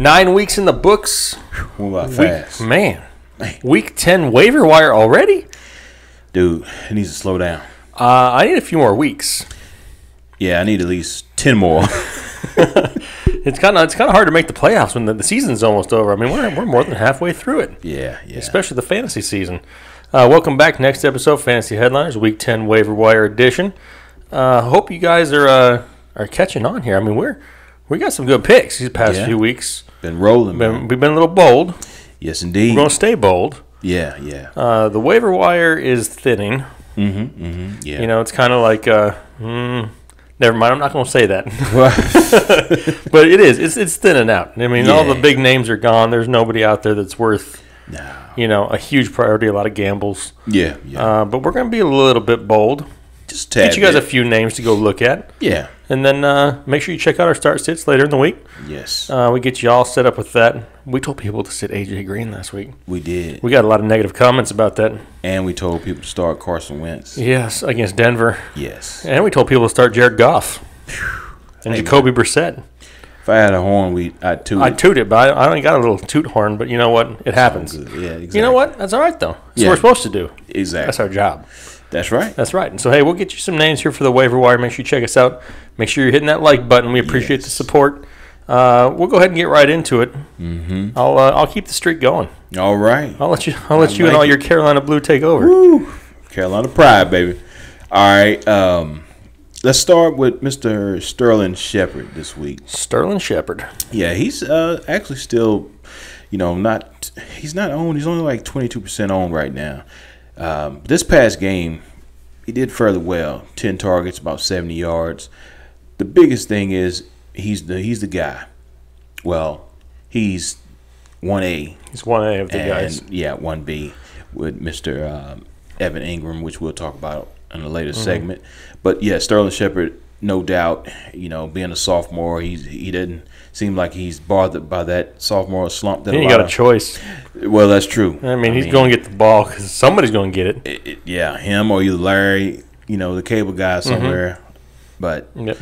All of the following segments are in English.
9 weeks in the books. Move out fast. Man. Week 10 waiver wire already? Dude, it needs to slow down. I need a few more weeks. Yeah, I need at least 10 more. It's kind of hard to make the playoffs when the season's almost over. I mean, we're more than halfway through it. Yeah. Especially the fantasy season. Welcome back. Next episode, Fantasy Headliners, Week 10 waiver wire edition. Hope you guys are catching on here. I mean, we got some good picks these past few weeks. Been rolling. We've been a little bold. Yes, indeed. We're going to stay bold. Yeah. The waiver wire is thinning. Yeah. You know, it's kind of like, never mind, I'm not going to say that. But it is. It's thinning out. I mean, all the big names are gone. There's nobody out there that's worth, a huge priority, a lot of gambles. Yeah. But we're going to be a little bit bold. Just get you guys a few names to go look at. Yeah. And then make sure you check out our start sits later in the week. Yes. We get you all set up with that. We told people to sit A.J. Green last week. We did. We got a lot of negative comments about that. And we told people to start Carson Wentz. Yes, against Denver. Yes. And we told people to start Jared Goff. And Jacoby Brissett. If I had a horn, I'd toot it. I'd toot it, but I only got a little toot horn. But you know what? It happens. Yeah, exactly. You know what? That's all right, though. That's what we're supposed to do. Exactly. That's our job. That's right. That's right. And so, hey, we'll get you some names here for the waiver wire. Make sure you check us out. Make sure you're hitting that like button. We appreciate the support. We'll go ahead and get right into it. Mm-hmm. I'll keep the streak going. All right. I'll let you and all your Carolina Blue take over. Woo. Carolina pride, baby. All right. Let's start with Mr. Sterling Shepard this week. Sterling Shepard. Yeah, he's actually still, he's not owned. He's only like 22% owned right now. This past game, he did fairly well. 10 targets, about 70 yards. The biggest thing is he's the guy. Well, he's 1A. He's 1A of the guys. Yeah, 1B with Mr. Evan Ingram, which we'll talk about in a later segment. But, yeah, Sterling Shepard, no doubt, being a sophomore, he didn't seem like he's bothered by that sophomore slump. He got a choice. Well, that's true. I mean, he's going to get the ball because somebody's going to get it. Yeah, him or either Larry, the cable guy somewhere. But, yeah.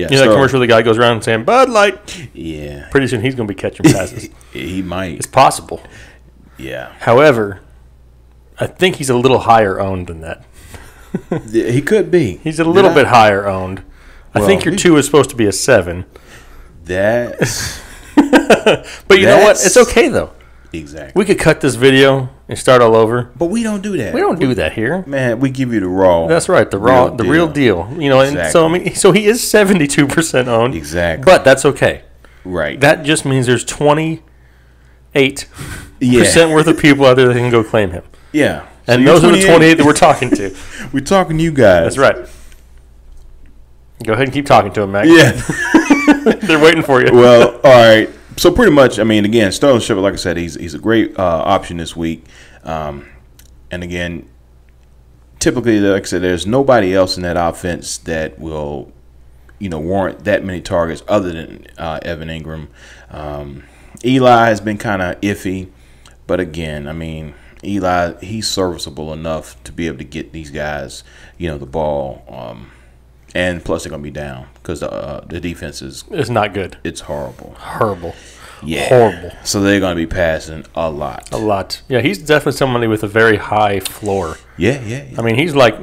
That commercial the guy goes around saying, Bud Light. Yeah. Pretty soon he's going to be catching passes. He might. It's possible. Yeah. However, I think he's a little higher owned than that. He could be. He's a little bit higher owned. I think your 2 is supposed to be a 7. That's. But you know what? It's okay, though. Exactly. We could cut this video and start all over. But we don't do that. We don't do that here. Man, we give you the raw. That's right, the real deal. Exactly. And so he is 72% owned. Exactly. But that's okay. Right. That just means there's 28% worth of people out there that can go claim him. Yeah. And those are the 28 that we're talking to. We're talking to you guys. That's right. Go ahead and keep talking to him, Mac. Yeah. They're waiting for you. Well, all right. So pretty much, again, Sterling Shepard, like I said, he's a great option this week. And again, typically, like I said, there's nobody else in that offense that will, warrant that many targets other than Evan Ingram. Eli has been kind of iffy, but again, Eli, he's serviceable enough to be able to get these guys, the ball. And plus, they're going to be down because the defense is... It's not good. It's horrible. Horrible. Yeah. Horrible. So they're going to be passing a lot. A lot. Yeah, he's definitely somebody with a very high floor. Yeah. He's like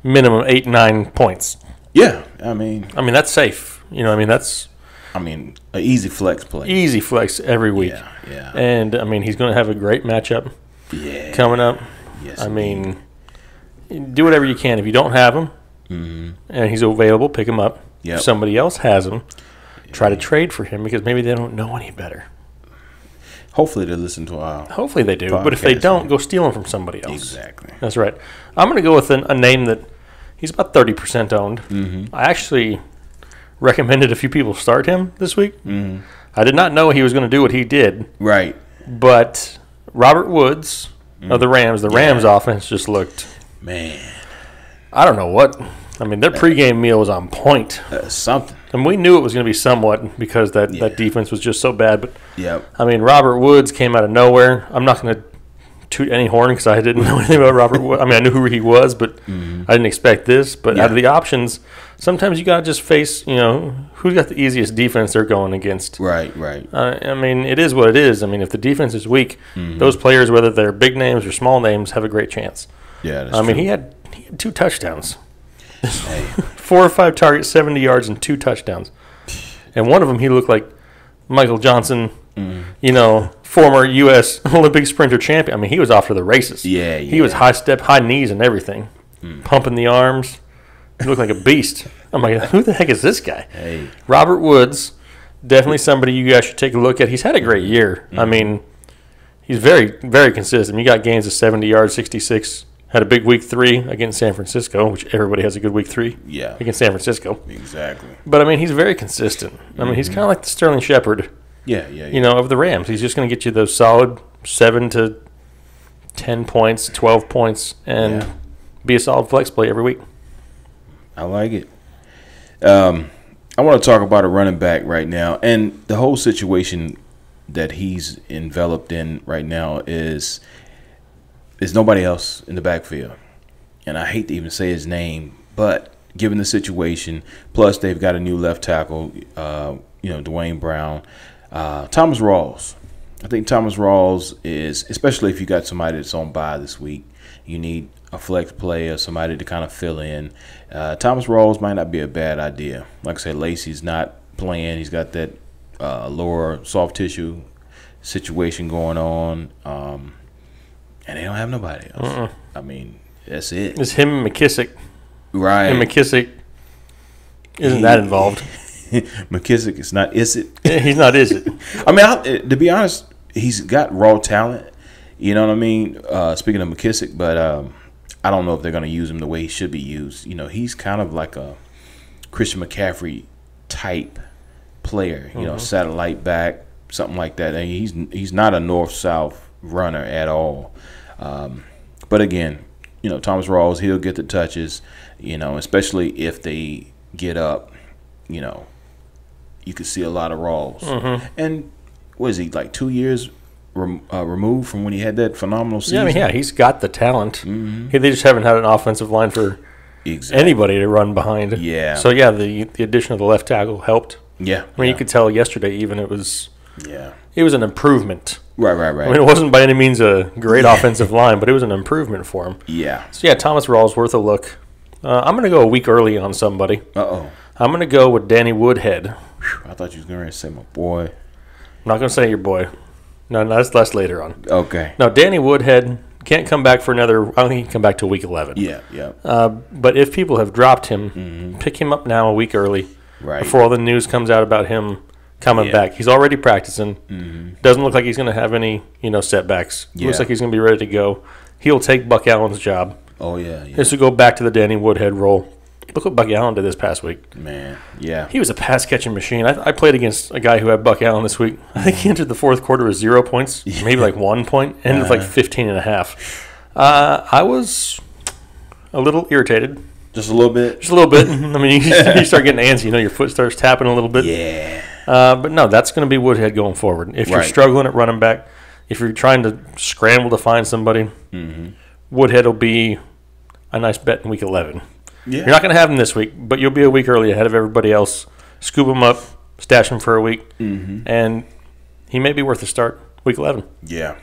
minimum 8-9 points. Yeah. That's safe. That's... an easy flex play. Easy flex every week. Yeah. And, he's going to have a great matchup coming up. Yes, do whatever you can. If you don't have him, and he's available, pick him up. Yep. If somebody else has him, try to trade for him because maybe they don't know any better. Hopefully they listen to our Hopefully they do. podcast. But if they don't, go steal him from somebody else. Exactly. That's right. I'm going to go with a name that he's about 30% owned. I actually recommended a few people start him this week. I did not know he was going to do what he did. Right. But Robert Woods of the Rams, Rams offense just looked... Man. I don't know what. Their pregame meal was on point. Something. And we knew it was going to be somewhat because that defense was just so bad. But, yep. Robert Woods came out of nowhere. I'm not going to toot any horn because I didn't know anything about Robert Woods. I mean, I knew who he was, but I didn't expect this. But out of the options, sometimes you got to just face, who's got the easiest defense they're going against. Right. I mean, it is what it is. I mean, if the defense is weak, those players, whether they're big names or small names, have a great chance. Yeah, that's true. He had 2 touchdowns. 4 or 5 targets, 70 yards, and 2 touchdowns. And one of them, he looked like Michael Johnson, former U.S. Olympic sprinter champion. I mean, he was off to the races. Yeah. He was high step, high knees, and everything, pumping the arms. He looked like a beast. I'm like, who the heck is this guy? Hey. Robert Woods, definitely somebody you guys should take a look at. He's had a great year. I mean, he's very, very consistent. You got gains of 70 yards, 66. Had a big week 3 against San Francisco, which everybody has a good week 3 against San Francisco. Exactly. But, I mean, he's very consistent. I mean, he's kind of like the Sterling Shepard. Yeah. Of the Rams. He's just going to get you those solid 7 to 10 points, 12 points, and be a solid flex play every week. I like it. I want to talk about a running back right now. And the whole situation that he's enveloped in right now is nobody else in the backfield. And I hate to even say his name, but given the situation, plus they've got a new left tackle, Dwayne Brown, Thomas Rawls. I think Thomas Rawls is, especially if you got somebody that's on bye this week, you need a flex player, somebody to kind of fill in. Thomas Rawls might not be a bad idea. Like I said, Lacey's not playing. He's got that lower soft tissue situation going on. And they don't have nobody else. I mean, that's it. It's him and McKissick. Right. And McKissick isn't that involved. McKissick is not, is it? He's not, is it? I mean, to be honest, he's got raw talent. You know what I mean? Speaking of McKissick, but I don't know if they're going to use him the way he should be used. He's kind of like a Christian McCaffrey type player. Satellite back, something like that. And he's not a north-south runner at all. But again, Thomas Rawls, he'll get the touches, especially if they get up, you could see a lot of Rawls. And what is he, like 2 years removed from when he had that phenomenal season? He's got the talent. They just haven't had an offensive line for anybody to run behind. Yeah. So, the addition of the left tackle helped. Yeah. I mean, you could tell yesterday even it was an improvement. Right. I mean, it wasn't by any means a great offensive line, but it was an improvement for him. Yeah. So, Thomas Rawls worth a look. I'm going to go a week early on somebody. Uh-oh. I'm going to go with Danny Woodhead. I thought you was going to say my boy. I'm not going to say your boy. No, that's later on. Okay. No, Danny Woodhead can't come back for another. I don't think he can come back to week 11. Yeah. But if people have dropped him, pick him up now a week early. Right. Before all the news comes out about him coming back. He's already practicing. Doesn't look like he's going to have any, setbacks. Looks like he's going to be ready to go. He'll take Buck Allen's job. Oh, yeah. This will go back to the Danny Woodhead role. Look what Buck Allen did this past week. Man, yeah. He was a pass-catching machine. I played against a guy who had Buck Allen this week. I think he entered the fourth quarter with 0 points, maybe like 1 point, ended with like 15 and a half. I was a little irritated. Just a little bit? Just a little bit. I mean, you start getting antsy. Your foot starts tapping a little bit. Yeah. But no, that's going to be Woodhead going forward. If you're struggling at running back, if you're trying to scramble to find somebody, Woodhead will be a nice bet in week 11. Yeah. You're not going to have him this week, but you'll be a week early ahead of everybody else. Scoop him up, stash him for a week, and he may be worth a start week 11. Yeah,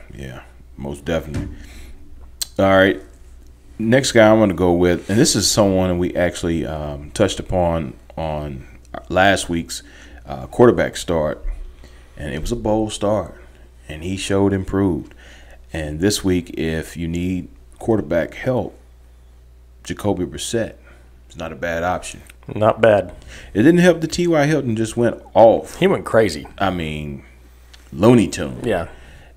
most definitely. All right. Next guy I'm going to go with, and this is someone we actually touched upon on last week's quarterback start, and it was a bold start, and he showed improved. And this week, if you need quarterback help, Jacoby Brissett is not a bad option. Not bad. It didn't help that T.Y. Hilton just went off. He went crazy. I mean, Looney Tune. Yeah.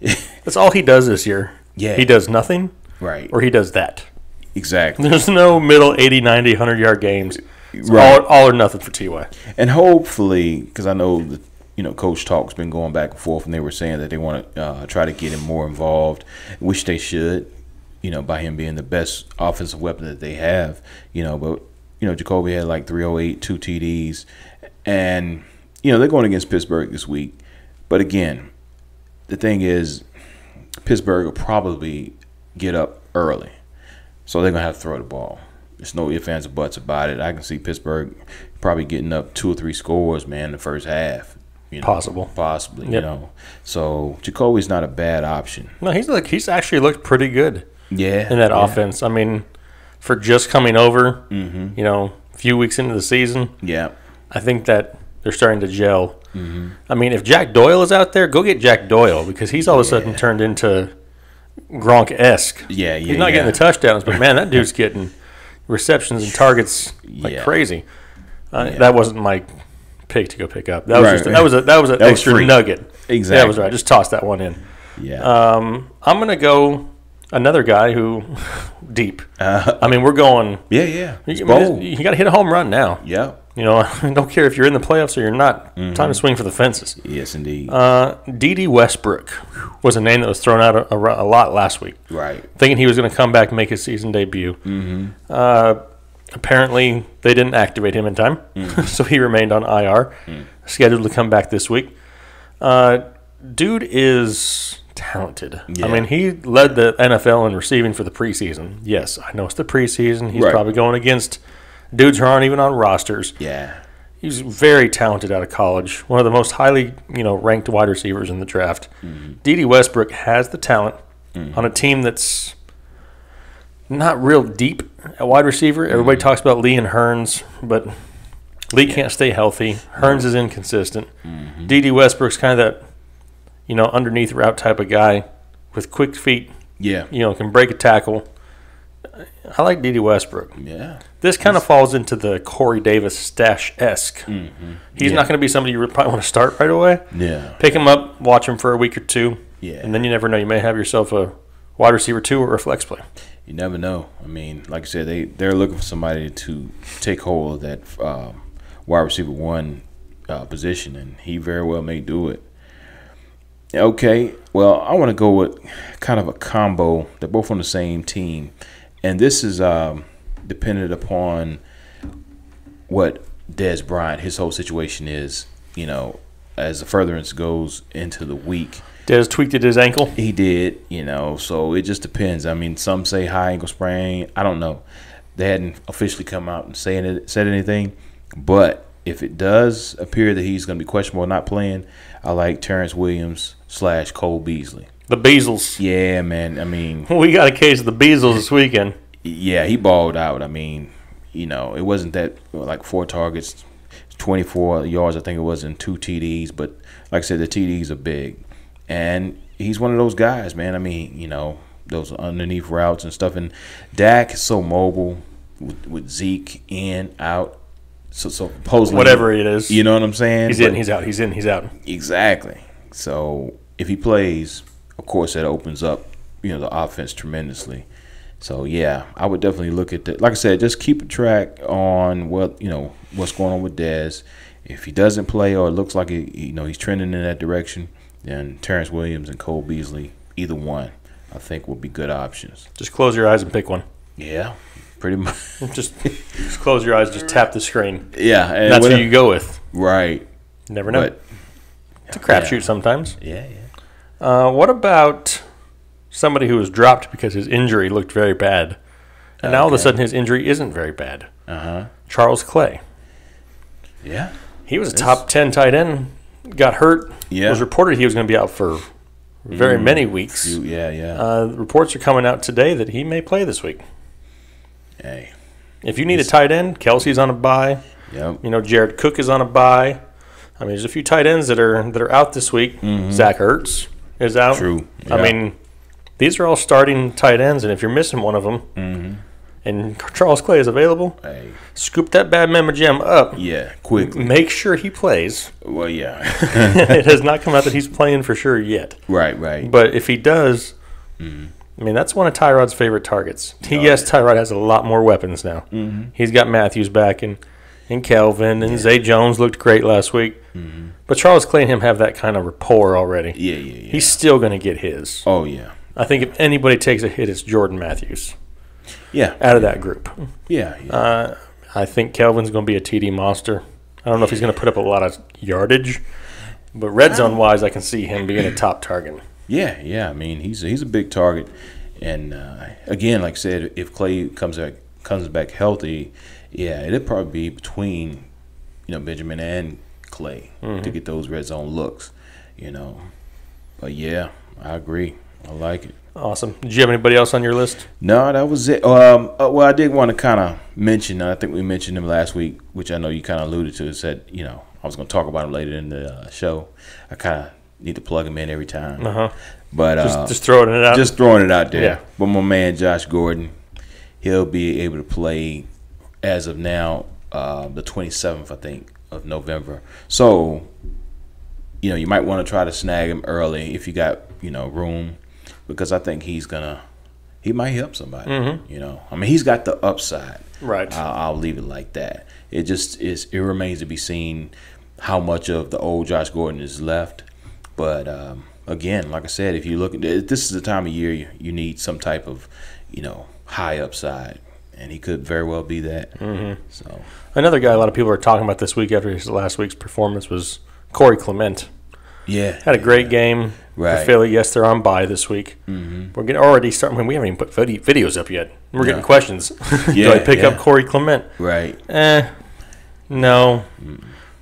That's all he does this year. Yeah. He does nothing. Right. Or he does that. Exactly. There's no middle 80, 90, 100-yard games. It's all or nothing for T.Y. And hopefully, because I know that, Coach Talk's been going back and forth, and they were saying that they want to try to get him more involved, which they should, by him being the best offensive weapon that they have, but, Jacoby had like 308, 2 TDs, and, they're going against Pittsburgh this week. But again, the thing is, Pittsburgh will probably get up early. So they're going to have to throw the ball. There's no ifs, ands, or buts about it. I can see Pittsburgh probably getting up 2 or 3 scores, man, in the first half. Possibly, yep. So Jacoby's not a bad option. No, he's actually looked pretty good. Yeah. In that offense. I mean, for just coming over, a few weeks into the season. Yeah. I think that they're starting to gel. Mm-hmm. I mean, if Jack Doyle is out there, go get Jack Doyle because he's all of a sudden turned into Gronk-esque. Yeah. He's not getting the touchdowns, but man, that dude's getting receptions and targets like crazy. That wasn't my pick to go pick up. That was an extra nugget. Exactly. That was right. Just toss that one in. Yeah. I'm gonna go another guy who deep. I mean, we're going. Yeah. You got to hit a home run now. Yeah. I don't care if you're in the playoffs or you're not. Mm-hmm. Time to swing for the fences. Yes, indeed. Dede Westbrook was a name that was thrown out a lot last week. Right. Thinking he was going to come back and make his season debut. Mm-hmm. Apparently, they didn't activate him in time, so he remained on IR, scheduled to come back this week. Dude is talented. Yeah. I mean, he led the NFL in receiving for the preseason. Yes, I know it's the preseason. He's probably going against dudes who aren't even on rosters. Yeah. He's very talented out of college. One of the most highly, ranked wide receivers in the draft. Mm-hmm. Dede Westbrook has the talent on a team that's not real deep at wide receiver. Everybody talks about Lee and Hearns, but Lee can't stay healthy. Hearns is inconsistent. Mm-hmm. Dede Westbrook's kind of that, underneath route type of guy with quick feet. Yeah. Can break a tackle. I like Dede Westbrook. Yeah. This kind of falls into the Corey Davis stash-esque. Mm-hmm. He's not going to be somebody you probably want to start right away. Yeah. Pick him up, watch him for a week or two. Yeah. And then you never know. You may have yourself a wide receiver 2 or a flex play. You never know. I mean, like I said, they're looking for somebody to take hold of that wide receiver 1 position, and he very well may do it. Okay, well, I want to go with kind of a combo. They're both on the same team, and this is dependent upon what Dez Bryant, his whole situation is, as the furtherance goes into the week. Dez tweaked at his ankle? He did, so it just depends. I mean, some say high ankle sprain. I don't know. They hadn't officially come out and said anything, but if it does appear that he's going to be questionable or not playing, I like Terrance Williams / Cole Beasley. The Beasles. Yeah, man. I mean, we got a case of the Beasles this weekend. Yeah, he balled out. I mean, it wasn't that like 4 targets, 24 yards, I think it was, and 2 TDs. But like I said, the TDs are big. And he's one of those guys, man. I mean, those underneath routes and stuff. And Dak is so mobile with Zeke in, out. So supposedly, whatever it is. You know what I'm saying? He's in, he's out. He's in, he's out. Exactly. So if he plays, of course, that opens up, the offense tremendously. So, yeah, I would definitely look at that. Like I said, just keep a track on what's going on with Dez. If he doesn't play or it looks like he's trending in that direction, then Terrance Williams and Cole Beasley, either one, I think will be good options. Just close your eyes and pick one. Yeah, pretty much. just close your eyes, just tap the screen. Yeah. And that's who you go with. Right. You never know. It's a crapshoot sometimes. Yeah. What about somebody who was dropped because his injury looked very bad, and now all of a sudden his injury isn't very bad? Charles Clay. Yeah. He was a top 10 tight end, got hurt. Yeah. It was reported he was going to be out for very many weeks. Reports are coming out today that he may play this week. Hey. If you need a tight end, Kelsey's on a bye. Yep. Jared Cook is on a bye. I mean, there's a few tight ends that are out this week. Mm-hmm. Zach Ertz is out. True. Yeah. I mean, these are all starting tight ends, and if you're missing one of them, and Charles Clay is available, scoop that bad member gem up. Yeah, quickly. Make sure he plays. Well, yeah. It has not come out that he's playing for sure yet. Right. But if he does, I mean, that's one of Tyrod's favorite targets. Yes, Tyrod has a lot more weapons now. Mm-hmm. He's got Matthews back and Kelvin, and Zay Jones looked great last week. Mm-hmm. But Charles Clay and him have that kind of rapport already. Yeah. He's still going to get his. Oh, yeah. I think if anybody takes a hit, it's Jordan Matthews. Yeah. Out of that group. Yeah. I think Kelvin's going to be a TD monster. I don't know if he's going to put up a lot of yardage, but red zone wise, I can see him being a top target. Yeah. I mean, he's a big target, And again, like I said, if Clay comes back healthy, yeah, it'll probably be between Benjamin and Clay to get those red zone looks. But yeah, I agree. I like it. Awesome. Did you have anybody else on your list? No, that was it. Well, I did want to kind of mention, I think we mentioned him last week, which I know you kind of alluded to, said, I was going to talk about him later in the show. I kind of need to plug him in every time. Uh-huh. But just throwing it out. Just throwing it out there. Yeah. But my man Josh Gordon, he'll be able to play as of now, the 27th, I think, of November. So, you might want to try to snag him early if you got, room, because I think he might help somebody. Mm-hmm. He's got the upside. Right. I'll leave it like that. It remains to be seen how much of the old Josh Gordon is left. But again, like I said, if you look at this is the time of year you need some type of, high upside, and he could very well be that. Mm-hmm. So another guy a lot of people are talking about this week after his last week's performance was Corey Clement. Yeah, had a great game for Philly. Yes, they're on bye this week. Mm-hmm. We're already starting. We haven't even put videos up yet. We're getting questions. Do I pick up Corey Clement? Right. No.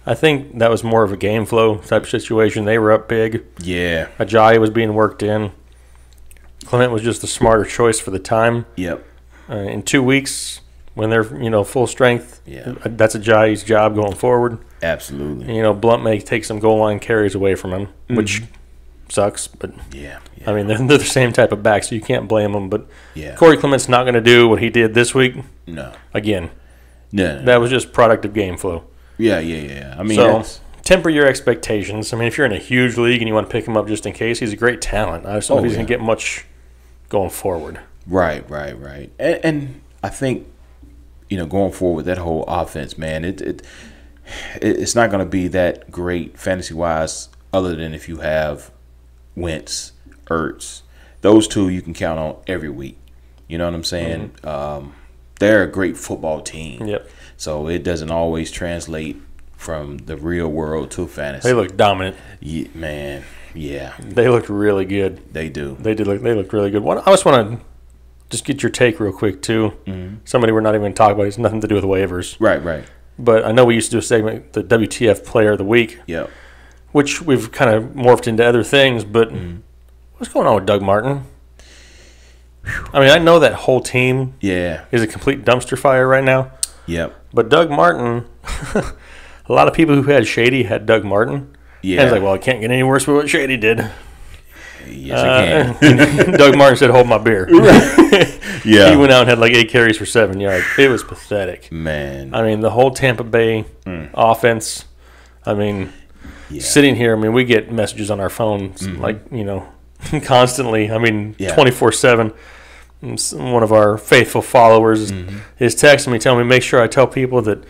I think that was more of a game flow type situation. They were up big. Yeah. Ajayi was being worked in. Clement was just the smarter choice for the time. Yep. In 2 weeks, when they're full strength, that's Ajayi's job going forward. Absolutely. Blunt may take some goal line carries away from him, which sucks. But yeah. I mean, they're the same type of back, so you can't blame them. But yeah. Corey Clement's not going to do what he did this week. No. Again. No. That was just product of game flow. Yeah. I mean, so temper your expectations. I mean, if you're in a huge league and you want to pick him up just in case, he's a great talent. I just don't know if he's going to get much going forward. Right. And I think, going forward with that whole offense, man, it's not going to be that great fantasy-wise other than if you have Wentz, Ertz. Those two you can count on every week. You know what I'm saying? Mm-hmm. They're a great football team. Yep. So it doesn't always translate from the real world to fantasy. They look dominant. Yeah, man. Yeah. They looked really good. They do. They looked really good. I just want to just get your take real quick, too. Mm-hmm. Somebody we're not even talking about. It's nothing to do with waivers. Right. But I know we used to do a segment, the WTF Player of the Week. Yep. Which we've kind of morphed into other things. But what's going on with Doug Martin? I mean, I know that whole team is a complete dumpster fire right now. Yep. But Doug Martin, a lot of people who had Shady had Doug Martin. Yeah. And it's like, well, it can't get any worse with what Shady did. Yes, it can. Doug Martin said, hold my beer. Yeah. He went out and had like 8 carries for 7 yards. It was pathetic. Man. I mean, the whole Tampa Bay offense, I mean, sitting here, I mean, we get messages on our phones, constantly. I mean, 24/7. One of our faithful followers is texting me, telling me, make sure I tell people that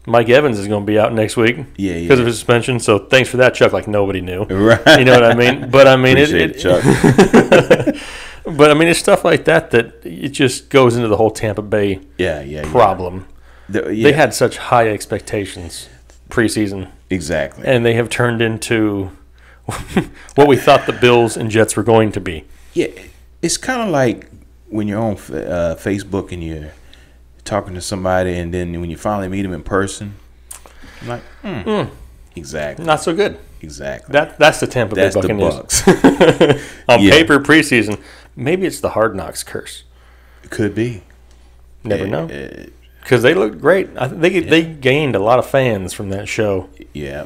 Mike Evans is going to be out next week because of his suspension. So thanks for that, Chuck. Like nobody knew. Right. You know what I mean? But I mean, Chuck. But I mean, it's stuff like that it just goes into the whole Tampa Bay problem. They had such high expectations preseason. Exactly. And they have turned into what we thought the Bills and Jets were going to be. Yeah. It's kind of like when you're on Facebook and you're talking to somebody, and then when you finally meet them in person, I'm like, exactly. Not so good. Exactly. That's the Tampa Bay Buccaneers. The Bucs. On paper, preseason, maybe it's the Hard Knocks curse. It could be. Never know. Because they looked great. I think they gained a lot of fans from that show. Yeah.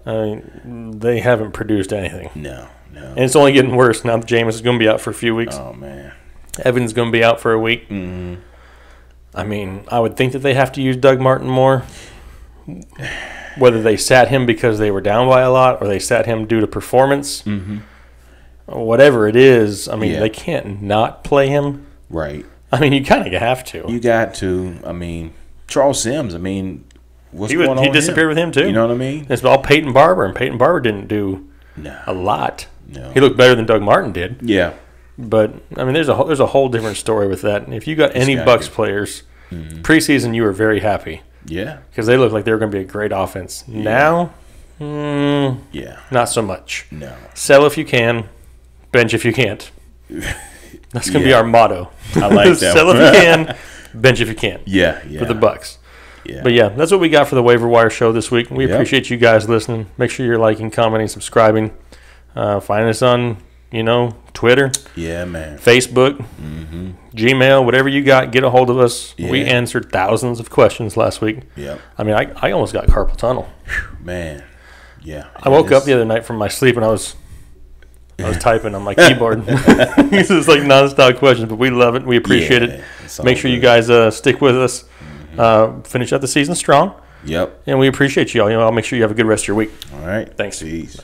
I mean, they haven't produced anything. No. And it's only getting worse now that Jameis is going to be out for a few weeks. Oh, man. Evans is going to be out for a week. Mm-hmm. I mean, I would think that they have to use Doug Martin more. Whether they sat him because they were down by a lot or they sat him due to performance. Mm-hmm. Whatever it is, I mean, they can't not play him. Right. I mean, you kind of have to. You got to. I mean, Charles Sims, what's going on He disappeared with him, too. You know what I mean? It's all Peyton Barber, and Peyton Barber didn't do a lot. No. He looked better than Doug Martin did. Yeah. But, I mean, there's a whole different story with that. And if you got any Bucs players, preseason you were very happy. Yeah. Because they looked like they were going to be a great offense. Yeah. Now, not so much. No. Sell if you can, bench if you can't. That's going to be our motto. I like that. Sell if you can, bench if you can. Yeah. For the Bucks. Yeah. But yeah, that's what we got for the Waiver Wire show this week. We appreciate you guys listening. Make sure you're liking, commenting, subscribing. Find us on, Twitter. Yeah, man. Facebook, Gmail, whatever you got, get a hold of us. Yeah. We answered thousands of questions last week. Yeah. I mean, I almost got carpal tunnel. Man. Yeah. I woke up the other night from my sleep and I was typing on my keyboard. This is like nonstop questions, but we love it. We appreciate it. Make sure you guys stick with us. Finish out the season strong. Yep. And we appreciate you all. I'll make sure you have a good rest of your week. All right. Thanks. Peace.